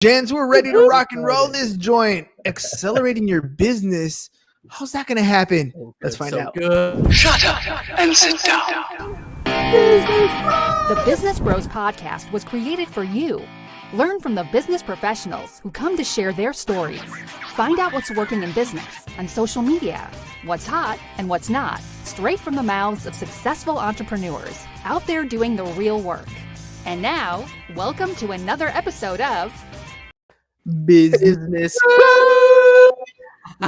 Gents, we're ready to rock and roll this joint. Accelerating your business. How's that going to happen? Let's find out. Good. Shut up and sit down. The Business Bros Podcast was created for you. Learn from the business professionals who come to share their stories. Find out what's working in business, on social media, what's hot and what's not, straight from the mouths of successful entrepreneurs out there doing the real work. And now, welcome to another episode of Business.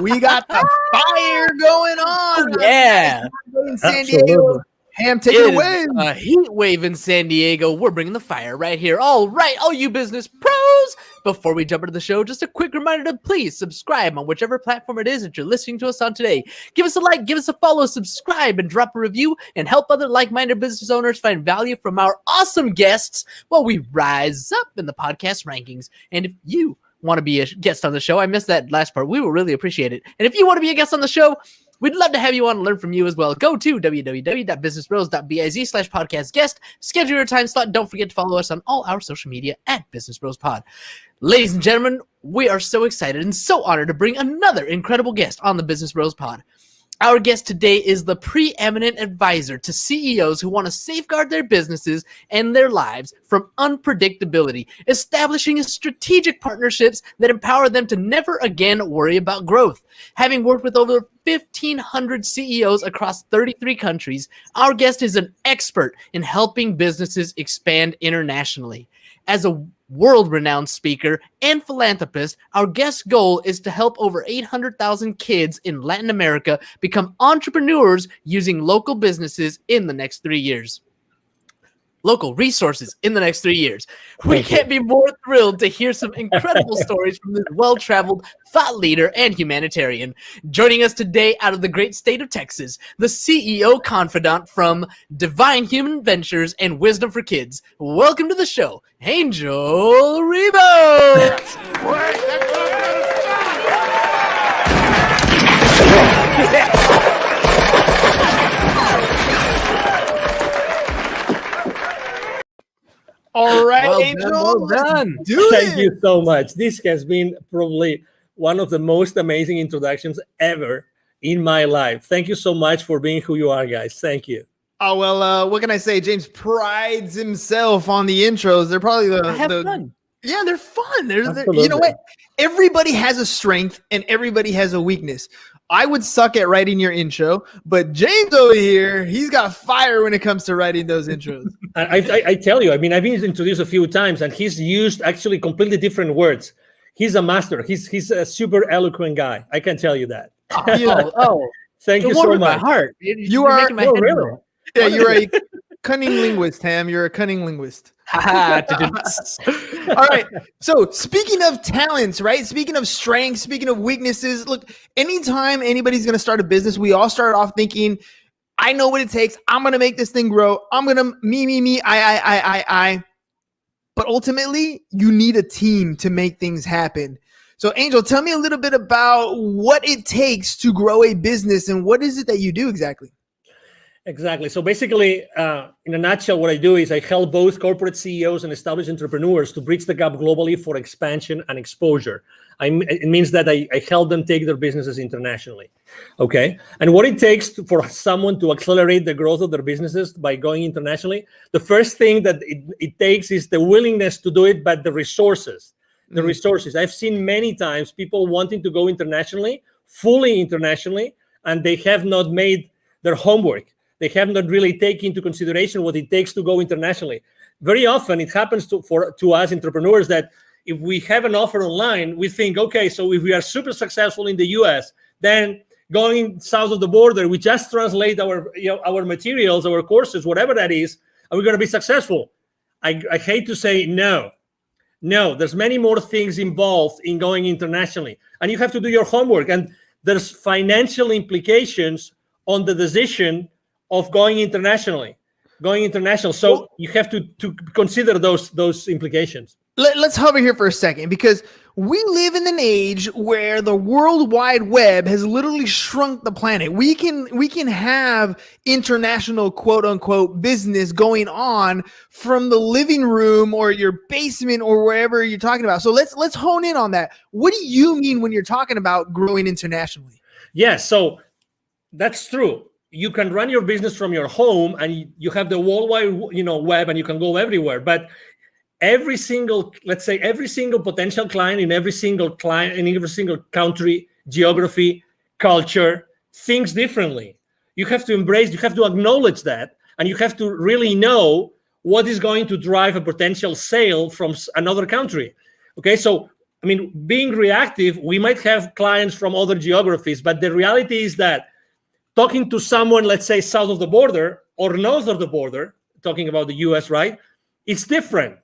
We got the fire going on. Yeah. In San Diego. Ham, take it away. A heat wave in San Diego. We're bringing the fire right here. All right, all you business pros. Before we jump into the show, just a quick reminder to please subscribe on whichever platform it is that you're listening to us on today. Give us a like, give us a follow, subscribe, and drop a review, and help other like-minded business owners find value from our awesome guests while we rise up in the podcast rankings. And if you want to be a guest on the show, I missed that last part, we will really appreciate it. And if you want to be a guest on the show, we'd love to have you on and learn from you as well. Go to www.businessbros.biz/podcast guest. Schedule your time slot. Don't forget to follow us on all our social media at Business Bros Pod. Ladies and gentlemen, we are so excited and so honored to bring another incredible guest on the Business Bros Pod. Our guest today is the preeminent advisor to CEOs who want to safeguard their businesses and their lives from unpredictability, establishing strategic partnerships that empower them to never again worry about growth. Having worked with over 1,500 CEOs across 33 countries, our guest is an expert in helping businesses expand internationally. As a world-renowned speaker and philanthropist, our guest's goal is to help over 800,000 kids in Latin America become entrepreneurs using local businesses in the next 3 years. Local resources in the next 3 years. We can't be more thrilled to hear some incredible stories from this well-traveled thought leader and humanitarian. Joining us today out of the great state of Texas, the CEO Confidant from Divine Human Ventures and Wisdom for Kids. Welcome to the show, Angel Rebo. All right, Well Angel. done, well done. Thank you so much. This has been probably one of the most amazing introductions ever in my life. Thank you so much for being who you are, guys. Thank you. Oh, well, what can I say? James prides himself on the intros. They're probably Fun. Yeah, they're fun. They're you know what? Everybody has a strength and everybody has a weakness. I would suck at writing your intro, but James over here, he's got fire when it comes to writing those intros. I tell you, I mean, I've been introduced a few times, and he's used actually completely different words. He's a master. He's a super eloquent guy. I can tell you that. Thank you so much. My heart. You are making my head really? roll. Yeah, you're a cunning linguist, Ham. You're a cunning linguist. All right. So speaking of talents, right? Speaking of strengths, speaking of weaknesses, look, anytime anybody's going to start a business, we all start off thinking, I know what it takes. I'm going to make this thing grow. I'm going to me, I. But ultimately, you need a team to make things happen. So Angel, tell me a little bit about what it takes to grow a business and what is it that you do exactly? Exactly. So basically, in a nutshell, what I do is I help both corporate CEOs and established entrepreneurs to bridge the gap globally for expansion and exposure. It means that I help them take their businesses internationally. Okay. And what it takes for someone to accelerate the growth of their businesses by going internationally, the first thing that it takes is the willingness to do it, but the resources. The resources. I've seen many times people wanting to go internationally, fully internationally, and they have not made their homework. They have not really taken into consideration what it takes to go internationally. Very often it happens to us entrepreneurs that if we have an offer online, we think, okay, so if we are super successful in the US, then going south of the border, we just translate our materials, our courses, whatever that is, and we're going to be successful. I hate to say no. No, there's many more things involved in going internationally, and you have to do your homework. And there's financial implications on the decision of going international. So you have to consider those implications. let's hover here for a second, because we live in an age where the World Wide Web has literally shrunk the planet. We can have international quote unquote business going on from the living room or your basement or wherever you're talking about. So let's hone in on that. What do you mean when you're talking about growing internationally? Yes, so that's true. You can run your business from your home, and you have the worldwide, web, and you can go everywhere. But every single potential client in every single country, geography, culture thinks differently. You have to embrace, you have to acknowledge that, and you have to really know what is going to drive a potential sale from another country. Okay, so I mean, being reactive, we might have clients from other geographies, but the reality is that talking to someone, let's say south of the border or north of the border, talking about the US, right? It's different.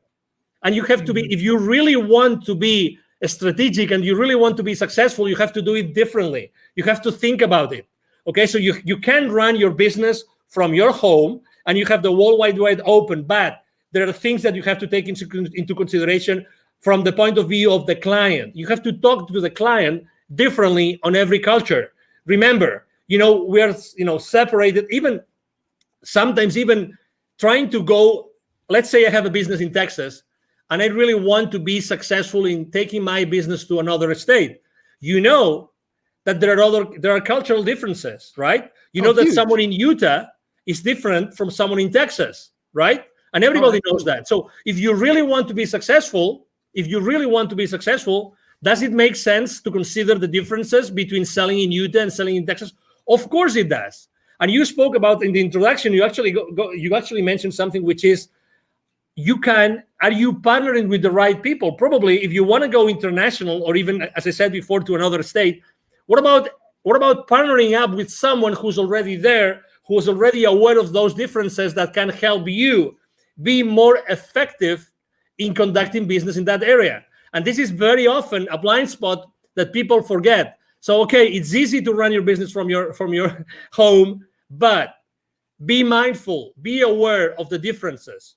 And you have to be, if you really want to be strategic and you really want to be successful, you have to do it differently. You have to think about it. Okay, so you can run your business from your home and you have the World Wide Web open, but there are things that you have to take into consideration from the point of view of the client. You have to talk to the client differently on every culture. Remember, we are, separated, even sometimes even trying to go, let's say I have a business in Texas and I really want to be successful in taking my business to another state. That there are cultural differences, right? That huge. Someone in Utah is different from someone in Texas, right? And everybody knows that. So if you really want to be successful, does it make sense to consider the differences between selling in Utah and selling in Texas? Of course it does. And you spoke about in the introduction, you actually mentioned something, which is, are you partnering with the right people? Probably if you want to go international, or even, as I said before, to another state, what about partnering up with someone who's already there, who is already aware of those differences, that can help you be more effective in conducting business in that area? And this is very often a blind spot that people forget. So, okay, it's easy to run your business from your home, but be mindful, be aware of the differences.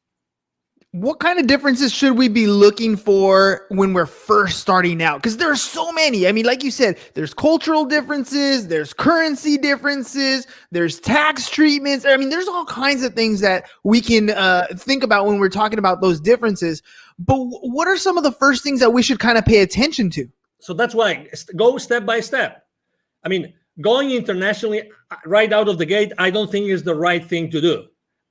What kind of differences should we be looking for when we're first starting out? Because there are so many. I mean, like you said, there's cultural differences, there's currency differences, there's tax treatments. I mean, there's all kinds of things that we can think about when we're talking about those differences. But what are some of the first things that we should kind of pay attention to? So that's why go step by step. I mean, going internationally right out of the gate, I don't think is the right thing to do,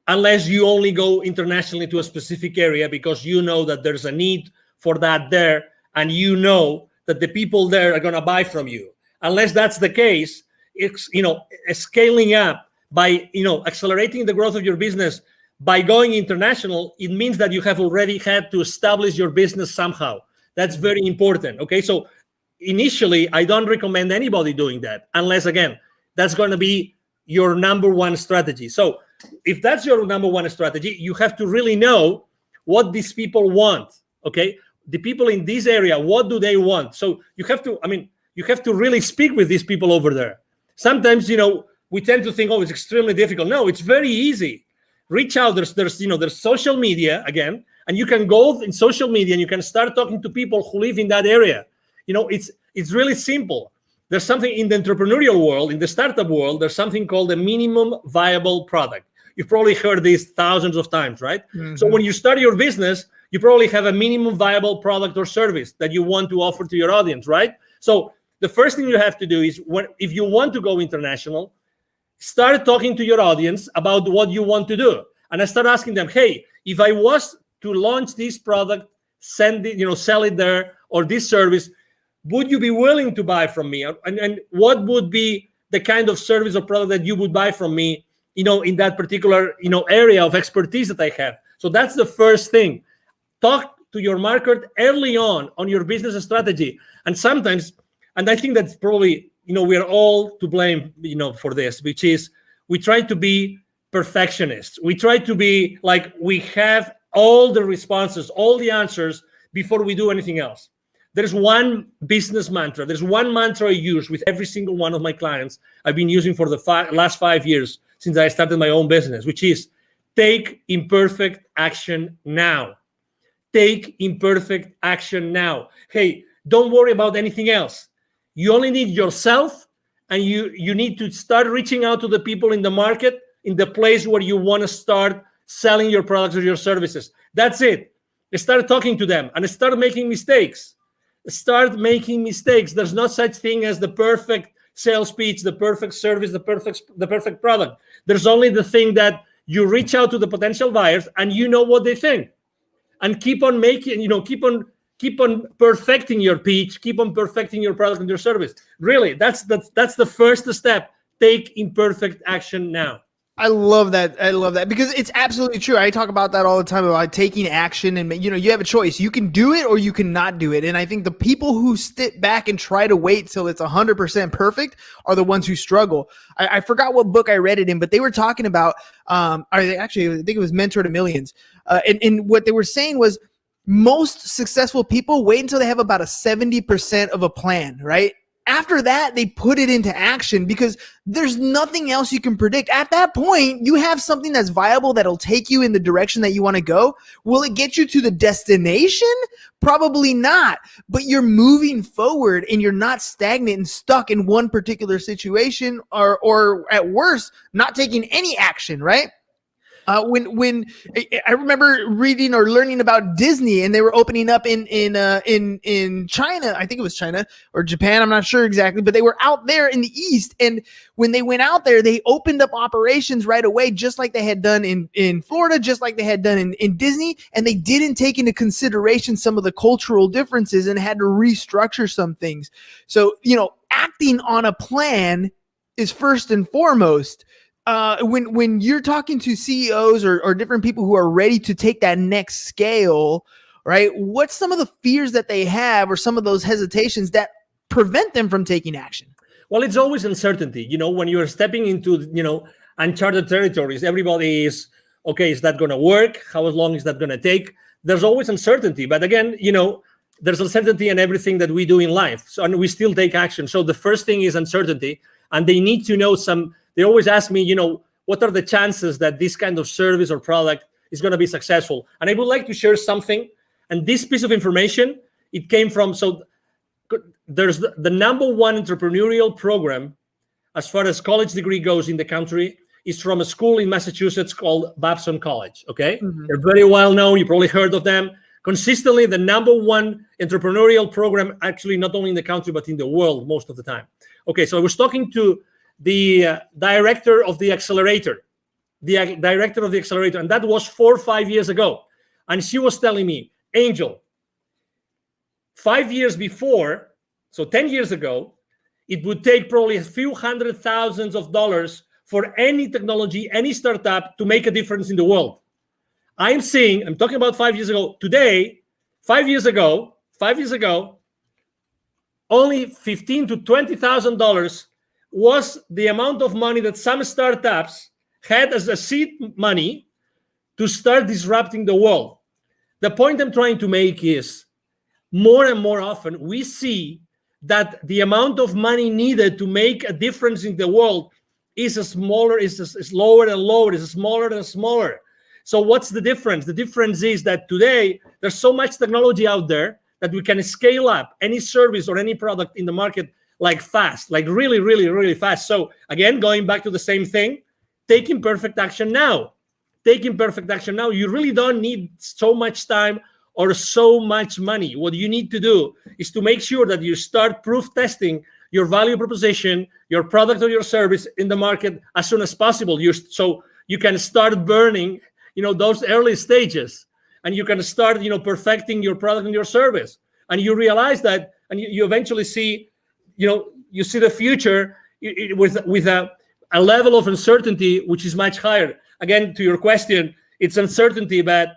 unless you only go internationally to a specific area because you know that there's a need for that there, and you know that the people there are going to buy from you. Unless that's the case, it's scaling up by accelerating the growth of your business by going international. It means that you have already had to establish your business somehow. That's very important. Okay, so initially, I don't recommend anybody doing that unless, again, that's going to be your number one strategy. So if that's your number one strategy, you have to really know what these people want. Okay, the people in this area, what do they want? So you have to really speak with these people over there. Sometimes, we tend to think, oh, it's extremely difficult. No, it's very easy. Reach out. There's social media again, and you can go in social media and you can start talking to people who live in that area. It's really simple. There's something in the entrepreneurial world, in the startup world, there's something called a minimum viable product. You've probably heard this thousands of times, right? Mm-hmm. So when you start your business, you probably have a minimum viable product or service that you want to offer to your audience, right? So the first thing you have to do is, if you want to go international, start talking to your audience about what you want to do. And I start asking them, hey, if I was to launch this product, sell it there, or this service, would you be willing to buy from me? And what would be the kind of service or product that you would buy from me, in that particular, area of expertise that I have? So that's the first thing. Talk to your market early on your business strategy. And sometimes, and I think that's probably, we are all to blame, for this, which is we try to be perfectionists. We try to be like, we have all the responses, all the answers before we do anything else. There's one business mantra. There's one mantra I use with every single one of my clients. I've been using for the last 5 years since I started my own business, which is take imperfect action now. take imperfect action now. Hey, don't worry about anything else. You only need yourself, and you need to start reaching out to the people in the market, in the place where you want to start selling your products or your services. That's it. Start talking to them and start making mistakes. Start making mistakes. There's no such thing as the perfect sales pitch, the perfect service, the perfect product. There's only the thing that you reach out to the potential buyers and you know what they think, and keep on making, keep on perfecting your pitch, keep on perfecting your product and your service. Really, that's the first step. Take imperfect action now. I love that. I love that because it's absolutely true. I talk about that all the time about taking action, and you have a choice. You can do it or you cannot do it. And I think the people who sit back and try to wait till it's 100% perfect are the ones who struggle. I forgot what book I read it in, but they were talking about, I think it was Mentor to Millions. And what they were saying was most successful people wait until they have about a 70% of a plan, right? After that, they put it into action because there's nothing else you can predict. At that point, you have something that's viable that'll take you in the direction that you want to go. Will it get you to the destination? Probably not. But you're moving forward and you're not stagnant and stuck in one particular situation or at worst, not taking any action, right? When I remember reading or learning about Disney, and they were opening up in China, I think it was China or Japan, I'm not sure exactly, but they were out there in the East. And when they went out there, they opened up operations right away, just like they had done in Florida, just like they had done in Disney. And they didn't take into consideration some of the cultural differences and had to restructure some things. So, acting on a plan is first and foremost. When you're talking to CEOs or different people who are ready to take that next scale, right? What's some of the fears that they have or some of those hesitations that prevent them from taking action? Well, it's always uncertainty. When you're stepping into, uncharted territories, everybody is, okay, is that going to work? How long is that going to take? There's always uncertainty. But again, there's uncertainty in everything that we do in life. So, and we still take action. So the first thing is uncertainty. And they need to know they always ask me, what are the chances that this kind of service or product is going to be successful? And I would like to share something. And this piece of information, it came from, there's the number one entrepreneurial program as far as college degree goes in the country is from a school in Massachusetts called Babson College, okay? Mm-hmm. They're very well known. You probably heard of them. Consistently, the number one entrepreneurial program, actually not only in the country, but in the world most of the time. Okay, so I was talking to the director of the accelerator, and that was 4 or 5 years ago. And she was telling me, Angel, 5 years before, so 10 years ago, it would take probably a few $100,000s for any technology, any startup to make a difference in the world. I'm talking about 5 years ago. Today, 5 years ago, only $15,000 to $20,000 was the amount of money that some startups had as a seed money to start disrupting the world. The point I'm trying to make is more and more often we see that the amount of money needed to make a difference in the world is lower and lower, is smaller and smaller. So what's the difference? The difference is that today there's so much technology out there that we can scale up any service or any product in the market like fast, like really, really, really fast. So again, going back to the same thing, take imperfect action now. Take imperfect action now. You really don't need so much time or so much money. What you need to do is to make sure that you start proof testing your value proposition, your product or your service in the market as soon as possible. So you can start burning, those early stages, and you can start, perfecting your product and your service. And you realize that, and you eventually see, you see the future with a level of uncertainty which is much higher. Again, to your question, it's uncertainty, but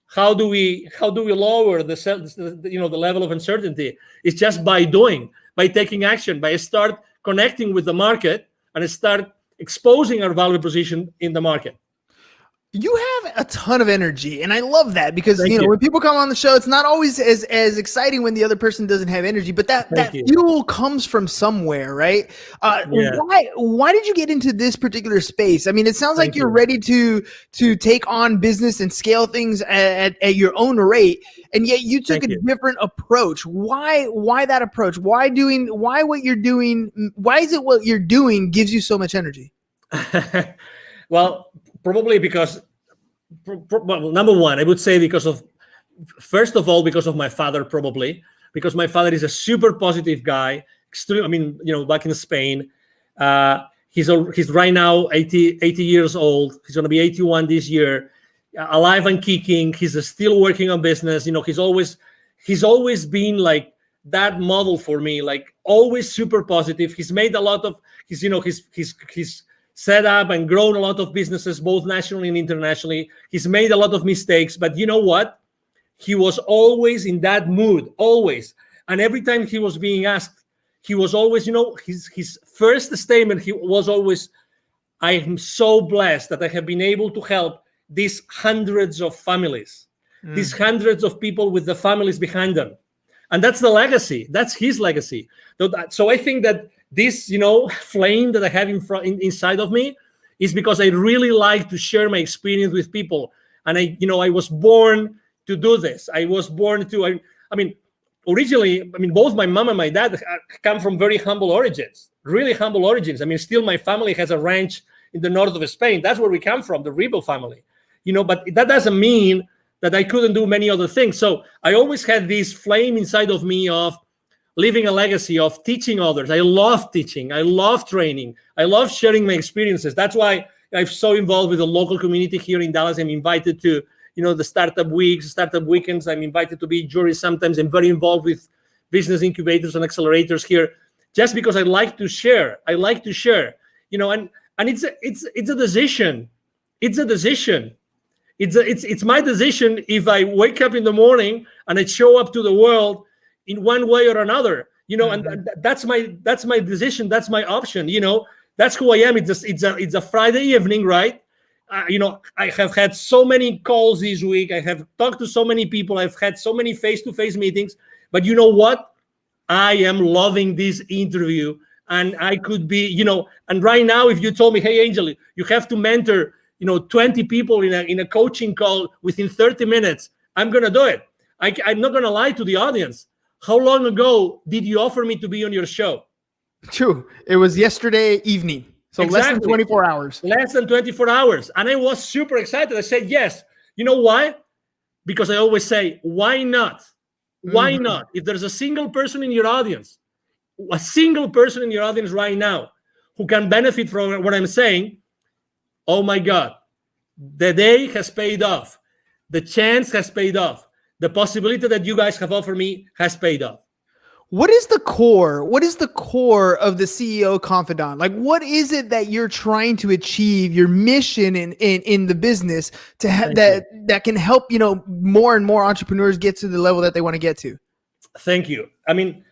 how do we lower the level of uncertainty? It's just by taking action, by start connecting with the market and start exposing our value proposition in the market. You have a ton of energy, and I love that because Thank you know you. when people come on the show, it's not always as exciting when the other person doesn't have energy, but that Thank you. fuel comes from somewhere, right? Yeah. Why did you get into this particular space? I mean, it sounds like Thank you're you. ready to take on business and scale things at your own rate, and yet you took Thank a you. different approach. Why that approach? Why what you're doing? Why is it what you're doing gives you so much energy? Well, probably because, well, number one, I would say first of all, because of my father, probably because my father is a super positive guy. Extreme. I mean, back in Spain, he's right now 80 years old. He's going to be 81 this year, alive and kicking. He's still working on business. He's always been like that model for me, like always super positive. He's made a lot of he's set up and grown a lot of businesses, both nationally and internationally. He's made a lot of mistakes, but you know what? He was always in that mood, always. And every time he was being asked, he was always, his first statement, he was always, I am so blessed that I have been able to help these hundreds of families, these hundreds of people with the families behind them. And that's the legacy. That's his legacy. So I think that this, flame that I have inside of me is because I really like to share my experience with people. And I was born to do this. I was born to, I mean, originally, both my mom and my dad come from very humble origins, really humble origins. Still my family has a ranch in the north of Spain. That's where we come from, the Rebel family, but that doesn't mean that I couldn't do many other things. So I always had this flame inside of me of leaving a legacy, of teaching others. I love teaching. I love training. I love sharing my experiences. That's why I'm so involved with the local community here in Dallas. I'm invited to, the startup weeks, startup weekends. I'm invited to be jury sometimes. I'm very involved with business incubators and accelerators here, just because I like to share. I like to share, and it's a decision. It's a decision. It's my decision if I wake up in the morning and I show up to the world in one way or another, and that's my decision. That's my option. That's who I am. It's a Friday evening, right? I have had so many calls this week. I have talked to so many people. I've had so many face-to-face meetings. But you know what? I am loving this interview, and I could be, and right now, if you told me, hey, Angel, you have to mentor, 20 people in a coaching call within 30 minutes, I'm gonna do it. I'm not gonna lie to the audience. How long ago did you offer me to be on your show? True. It was yesterday evening. So Exactly. less than 24 hours. Less than 24 hours. And I was super excited. I said, yes. You know why? Because I always say, why not? Why not? If there's a single person in your audience right now who can benefit from what I'm saying, oh my God, the day has paid off. The chance has paid off. The possibility that you guys have offered me has paid off. What is the core? What is the core of the CEO Confidant? Like, what is it that you're trying to achieve? Your mission in the business to have that can help more and more entrepreneurs get to the level that they want to get to. Thank you.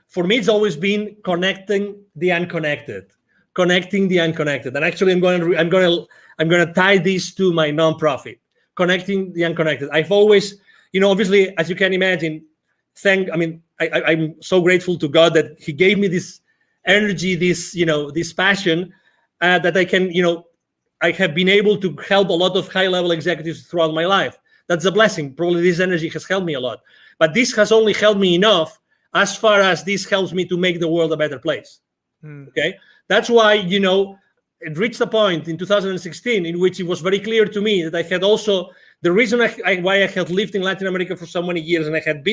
For me, it's always been connecting the unconnected. And actually, I'm going to tie this to my nonprofit, connecting the unconnected. I've always, obviously, as you can imagine, I'm so grateful to God that He gave me this energy, this passion that I can, I have been able to help a lot of high-level executives throughout my life. That's a blessing. Probably this energy has helped me a lot. But this has only helped me enough as far as this helps me to make the world a better place. Okay? That's why, it reached a point in 2016 in which it was very clear to me that I had also, the reason why I had lived in Latin America for so many years and I had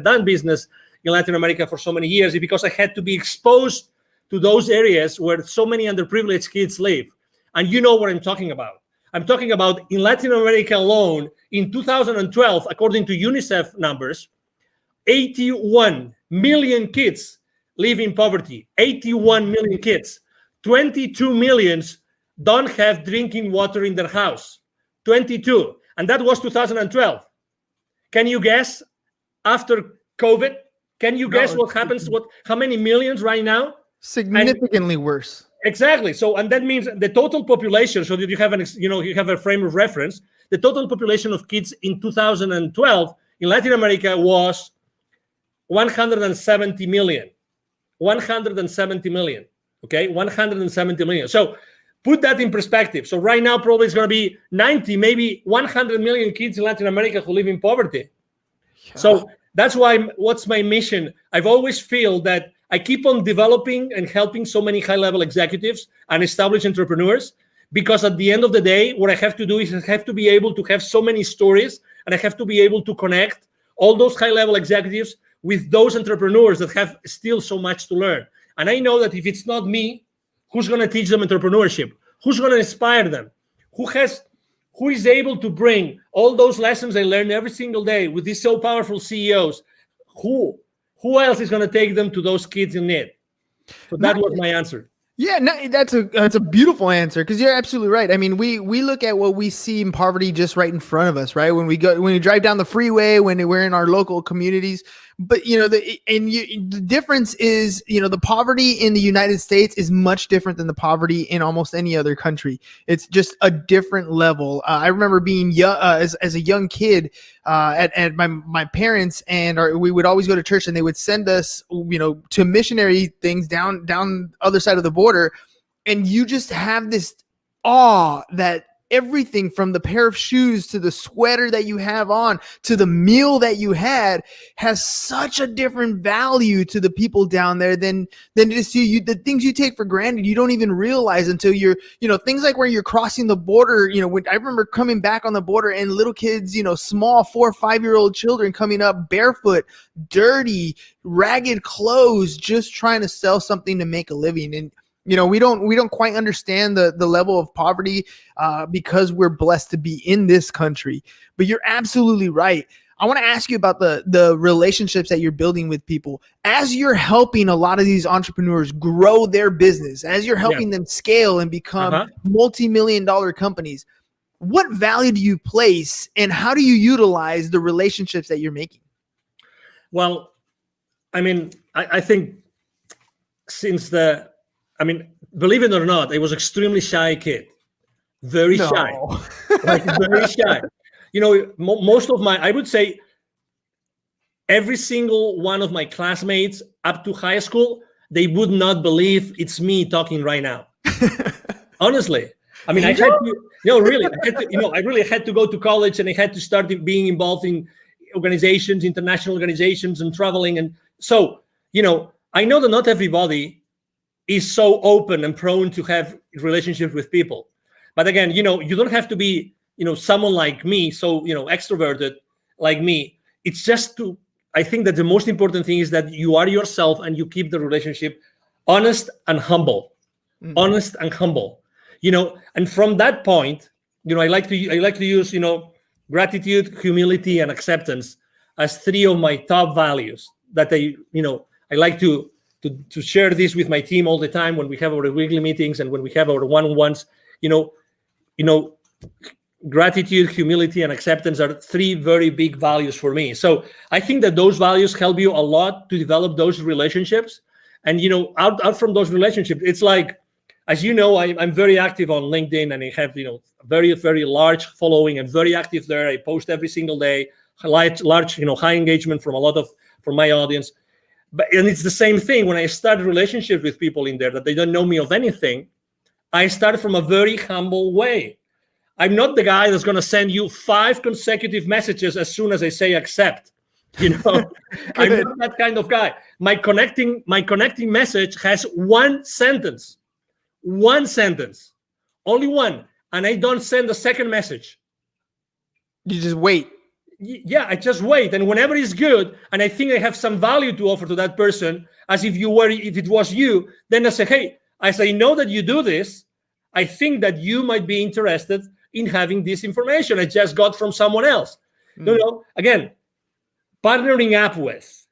done business in Latin America for so many years is because I had to be exposed to those areas where so many underprivileged kids live. And you know what I'm talking about. I'm talking about in Latin America alone, in 2012, according to UNICEF numbers, 81 million kids live in poverty. 81 million kids. 22 million don't have drinking water in their house. 22. And that was 2012. Can you guess after COVID? Can you guess what happens? How many millions right now? Significantly worse. Exactly. So, and that means the total population, so that you have you have a frame of reference. the total population of kids in 2012 in Latin America was 170 million. 170 million. Okay, 170 million. So put that in perspective. So right now, probably it's going to be 90, maybe 100 million kids in Latin America who live in poverty. Yeah. So that's why, what's my mission? I've always feel that I keep on developing and helping so many high-level executives and established entrepreneurs, because at the end of the day, what I have to do is I have to be able to have so many stories, and I have to be able to connect all those high-level executives with those entrepreneurs that have still so much to learn. And I know that if it's not me, who's going to teach them entrepreneurship? Who's going to inspire them? Who is able to bring all those lessons I learn every single day with these so powerful CEOs? Who else is going to take them to those kids in need? So that was my answer. Yeah, no, that's a beautiful answer, because you're absolutely right. I mean, we look at what we see in poverty just right in front of us, right? When we drive down the freeway, when we're in our local communities. But the difference is, the poverty in the United States is much different than the poverty in almost any other country. It's just a different level. I remember being young, as a young kid, at my parents, and we would always go to church, and they would send us, to missionary things down the other side of the border, and you just have this awe that everything from the pair of shoes to the sweater that you have on to the meal that you had has such a different value to the people down there than it is to you. The things you take for granted, you don't even realize until you're, things like where you're crossing the border. When I remember coming back on the border and little kids, small 4 or 5-year-old children coming up barefoot, dirty, ragged clothes, just trying to sell something to make a living. And we don't quite understand the level of poverty because we're blessed to be in this country. But you're absolutely right. I want to ask you about the relationships that you're building with people as you're helping a lot of these entrepreneurs grow their business, as you're helping them scale and become multi-million-dollar companies. What value do you place, and how do you utilize the relationships that you're making? Well, I think believe it or not, I was extremely shy kid, very shy, very shy. Most of I would say every single one of my classmates up to high school, they would not believe it's me talking right now. Honestly. I had to, really, I really had to go to college, and I had to start being involved in organizations, international organizations, and traveling. And so, I know that not everybody is so open and prone to have relationships with people. But again, you don't have to be, someone like me, so, extroverted like me. It's just I think that the most important thing is that you are yourself and you keep the relationship honest and humble. Mm-hmm. Honest and humble, and from that point, I like to use, gratitude, humility, and acceptance as 3 of my top values that I like to share this with my team all the time when we have our weekly meetings and when we have our one-on-ones. Gratitude, humility, and acceptance are 3 very big values for me. So I think that those values help you a lot to develop those relationships. And out from those relationships, it's like, as you know, I'm very active on LinkedIn, and I have very, very large following and very active there. I post every single day, large high engagement from my audience. And it's the same thing when I start relationships with people in there that they don't know me of anything. I start from a very humble way. I'm not the guy that's going to send you 5 consecutive messages as soon as I say accept. I'm not that kind of guy. My connecting message has 1 sentence, only 1, and I don't send a second message. You just wait. Yeah, I just wait, and whenever it's good, and I think I have some value to offer to that person, as if it was you, then I say, hey, as I know that you do this, I think that you might be interested in having this information I just got from someone else. Again, partnering up with,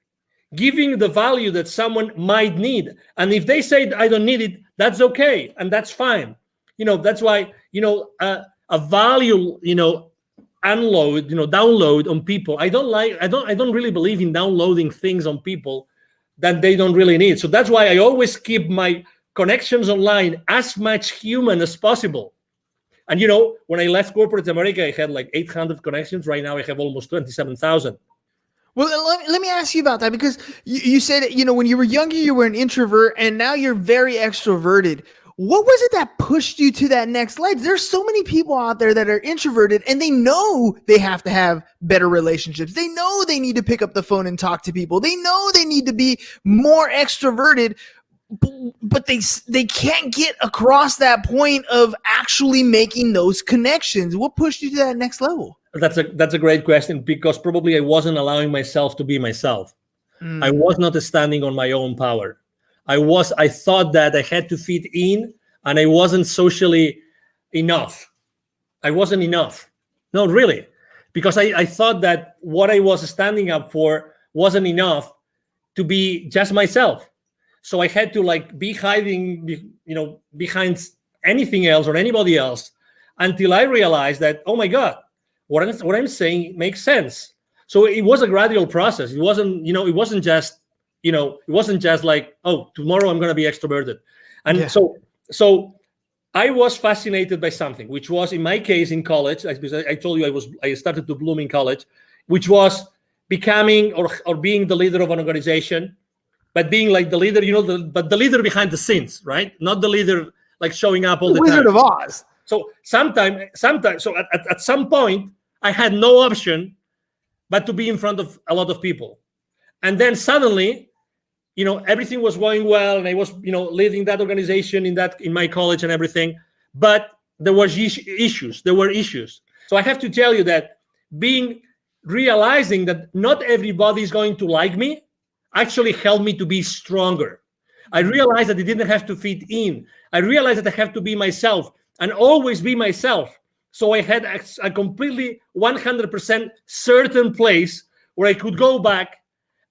giving the value that someone might need, and if they say I don't need it, that's okay, and that's fine. That's why a value download on people. I don't really believe in downloading things on people that they don't really need. So that's why I always keep my connections online as much human as possible. And when I left corporate America, I had like 800 connections. Right now, I have almost 27,000. Well, let me ask you about that, because you said, when you were younger, you were an introvert, and now you're very extroverted. What was it that pushed you to that next level? There's so many people out there that are introverted, and they know they have to have better relationships. They know they need to pick up the phone and talk to people. They know they need to be more extroverted, but they can't get across that point of actually making those connections. What pushed you to that next level? That's a great question, because probably I wasn't allowing myself to be myself. I was not standing on my own power. I thought that I had to fit in, and I wasn't socially enough. I wasn't enough. No, really. Because I thought that what I was standing up for wasn't enough to be just myself. So I had to be hiding, behind anything else or anybody else, until I realized that, oh my God, what I'm saying makes sense. So it was a gradual process. It wasn't, it wasn't just like, oh, tomorrow I'm going to be extroverted. And so I was fascinated by something, which was, in my case, in college, because I told you I started to bloom in college, which was becoming or being the leader of an organization, but being like the leader, but the leader behind the scenes, right? Not the leader like showing up all the time. Wizard of Oz. So sometimes, so at some point, I had no option but to be in front of a lot of people. And then suddenly, everything was going well, and I was, leading that organization in my college and everything. But there were issues. So I have to tell you that realizing that not everybody is going to like me actually helped me to be stronger. I realized that it didn't have to fit in. I realized that I have to be myself and always be myself. So I had a completely 100% certain place where I could go back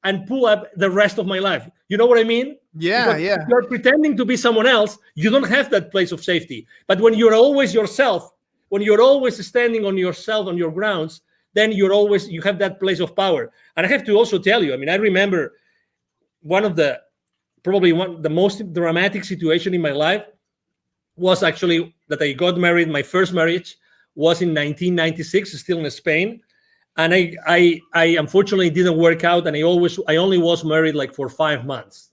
and pull up the rest of my life. You know what I mean? Yeah, because if you're pretending to be someone else, you don't have that place of safety. But when you're always yourself, when you're always standing on yourself, on your grounds, then you have that place of power. And I have to also tell you, I remember the most dramatic situation in my life was actually that I got married. My first marriage was in 1996, still in Spain. And I unfortunately didn't work out, and I only was married for 5 months.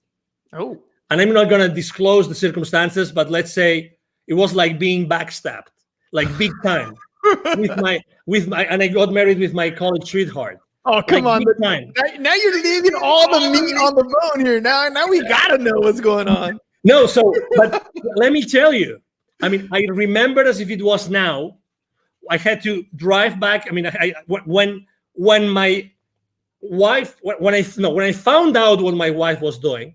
Oh. And I'm not gonna disclose the circumstances, but let's say it was like being backstabbed, like big time. And I got married with my college sweetheart. Oh, come on. Now you're leaving all the meat on the bone here. Now we gotta know what's going on. No, but let me tell you, I remember as if it was now. I had to drive back. When I found out what my wife was doing,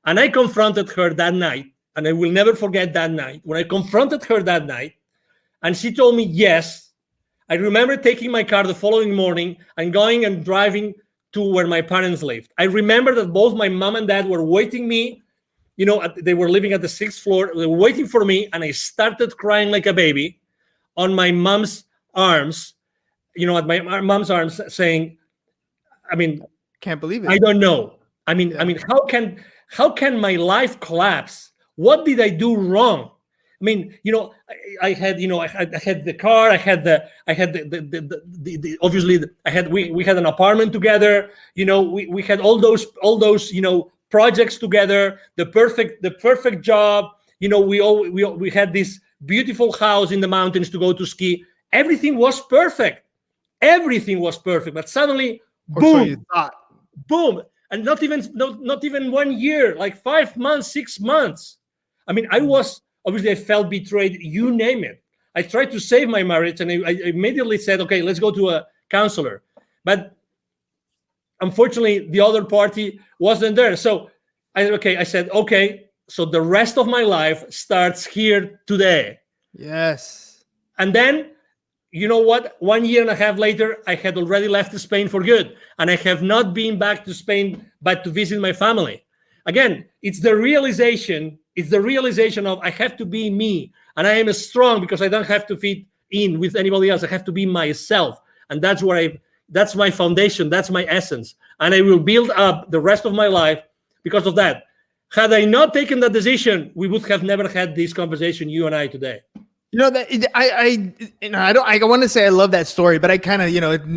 and I confronted her that night, and I will never forget that night, when I confronted her that night, and she told me yes, I remember taking my car the following morning and going and driving to where my parents lived. I remember that both my mom and dad were waiting me, they were living at the 6th floor, they were waiting for me, and I started crying like a baby on my mom's arms, at my mom's arms, saying, can't believe it. I don't know. How can my life collapse? What did I do wrong? I had the car, we had an apartment together, we had all those projects together, the perfect job, we had this beautiful house in the mountains to go to ski. Everything was perfect. But suddenly, boom, so you thought. Boom, and not even 1 year, like 5 months, 6 months. I felt betrayed. You name it. I tried to save my marriage, and I immediately said, okay, let's go to a counselor. But unfortunately, the other party wasn't there. So I said, okay. So the rest of my life starts here today. Yes. And then, you know what? 1 year and a half later, I had already left Spain for good. And I have not been back to Spain, but to visit my family. Again, it's the realization of I have to be me. And I am strong because I don't have to fit in with anybody else. I have to be myself. And that's my foundation. That's my essence. And I will build up the rest of my life because of that. Had I not taken that decision, we would have never had this conversation, you and I, today. You know that I want to say I love that story, but I kind of,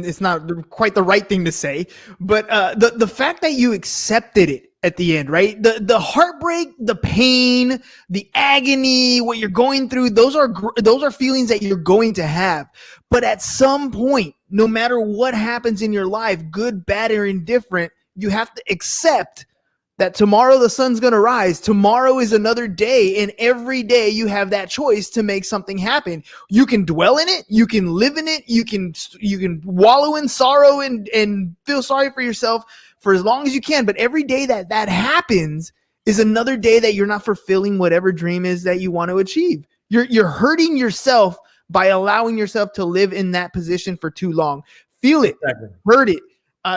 it's not quite the right thing to say. But the fact that you accepted it at the end, right? The heartbreak, the pain, the agony, what you're going through, those are feelings that you're going to have. But at some point, no matter what happens in your life, good, bad, or indifferent, you have to accept that tomorrow the sun's going to rise. Tomorrow is another day. And every day you have that choice to make something happen. You can dwell in it. You can live in it. You can wallow in sorrow and feel sorry for yourself for as long as you can. But every day that happens is another day that you're not fulfilling whatever dream is that you want to achieve. You're hurting yourself by allowing yourself to live in that position for too long. Feel it, hurt it,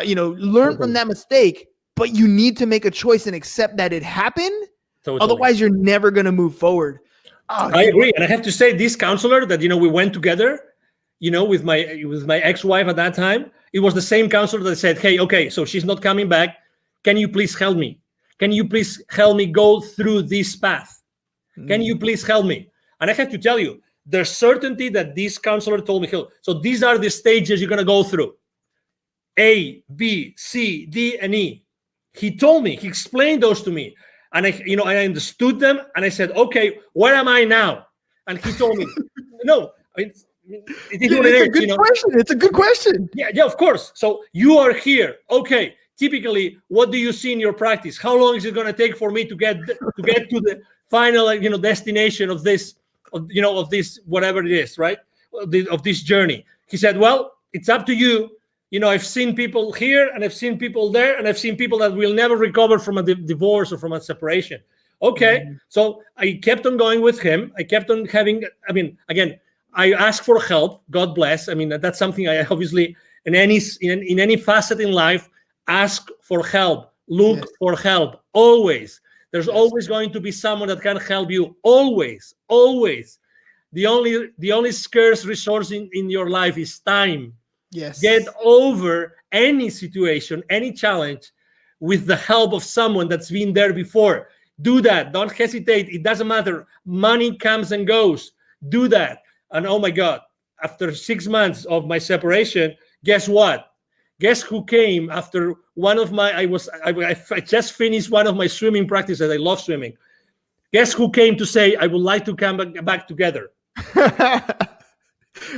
learn from that mistake. But you need to make a choice and accept that it happened. Totally. Otherwise, you're never going to move forward. I agree. And I have to say, this counselor that, we went together, with my ex-wife at that time, it was the same counselor that said, hey, okay, so she's not coming back. Can you please help me? Can you please help me go through this path? Can you please help me? And I have to tell you, the certainty that this counselor told me, so these are the stages you're going to go through. A, B, C, D, and E. He told me, he explained those to me, and I understood them, and I said, okay, where am I now? And he told me, no, it's a good question. It's a good question. Yeah, of course. So you are here. Okay. Typically, what do you see in your practice? How long is it going to take for me to get to the final, destination of this, of this, whatever it is, right? Of this journey. He said, well, it's up to you. I've seen people here and I've seen people there, and I've seen people that will never recover from a divorce or from a separation. Okay. Mm-hmm. So I kept on going with him. I kept on having, again, I asked for help. God bless. That's something I obviously, in any facet in life, ask for help, look for help. Always. There's always going to be someone that can help you. Always. The only scarce resource in your life is time. Yes. Get over any situation, any challenge with the help of someone that's been there before. Do that. Don't hesitate. It doesn't matter. Money comes and goes. Do that. And oh my God, after 6 months of my separation, guess what? Guess who came after one of my, I just finished one of my swimming practices. I love swimming. Guess who came to say, I would like to come back together?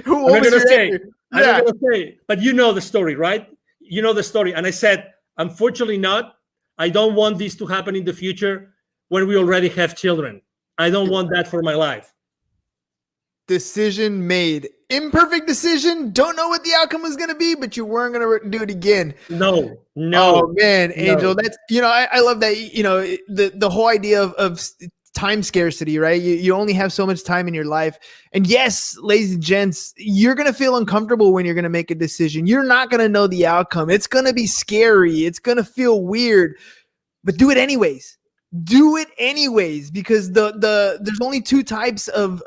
Who was it? I'm not going to say, but you know the story, right? You know the story. And I said, unfortunately not. I don't want this to happen in the future when we already have children. I don't want that for my life. Decision made. Imperfect decision. Don't know what the outcome was going to be, but you weren't going to do it again. No. Oh man, Angel, that's, I love that, the whole idea of time scarcity, right? You only have so much time in your life. And yes, ladies and gents, you're going to feel uncomfortable when you're going to make a decision. You're not going to know the outcome. It's going to be scary. It's going to feel weird, but do it anyways. Do it anyways, because there's only two types of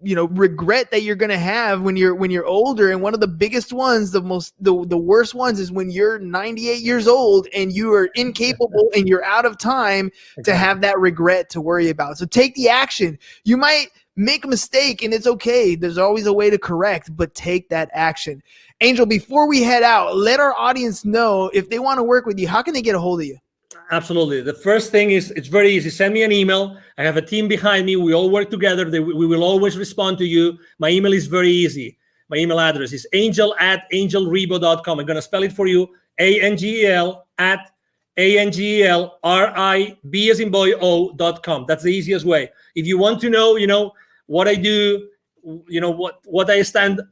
regret that you're going to have when you're older. And one of the biggest ones, the worst ones, is when you're 98 years old and you are incapable and you're out of time to have that regret to worry about. So take the action. You might make a mistake and it's okay. There's always a way to correct, but take that action. Angel, before we head out, let our audience know if they want to work with you, how can they get a hold of you? Absolutely. The first thing is, it's very easy. Send me an email. I have a team behind me. We all work together. We will always respond to you. My email is very easy. My email address is angel@angelrebo.com. I'm going to spell it for you. ANGEL@ANGELRIB.com. That's the easiest way. If you want to know, what I do, what I stand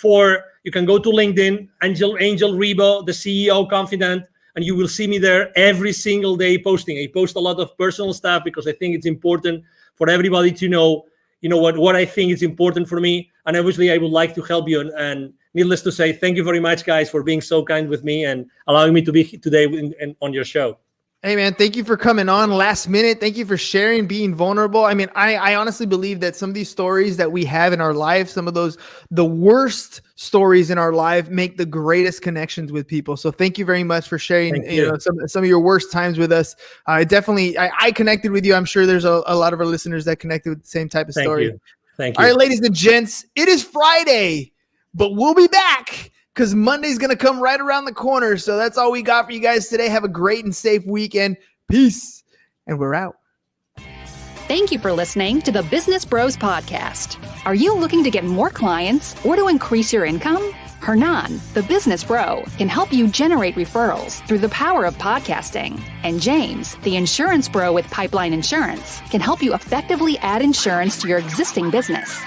for, you can go to LinkedIn, Angel Rebo, the CEO Confidant. And you will see me there every single day posting. I post a lot of personal stuff because I think it's important for everybody to know, what I think is important for me. And obviously, I would like to help you. And needless to say, thank you very much, guys, for being so kind with me and allowing me to be today on your show. Hey, man, thank you for coming on last minute. Thank you for sharing, being vulnerable. I honestly believe that some of these stories that we have in our life, some of the worst stories in our life, make the greatest connections with people. So thank you very much for sharing some of your worst times with us. I connected with you. I'm sure there's a lot of our listeners that connected with the same type of story. Thank you. All right, ladies and gents, it is Friday, but we'll be back because Monday's going to come right around the corner. So that's all we got for you guys today. Have a great and safe weekend. Peace. And we're out. Thank you for listening to the Business Bros Podcast. Are you looking to get more clients or to increase your income? Hernan, the business bro, can help you generate referrals through the power of podcasting. And James, the insurance bro with Pipeline Insurance, can help you effectively add insurance to your existing business.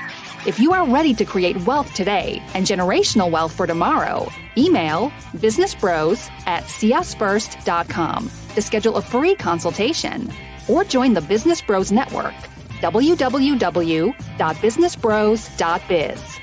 If you are ready to create wealth today and generational wealth for tomorrow, email businessbros@csfirst.com to schedule a free consultation or join the Business Bros Network, www.businessbros.biz.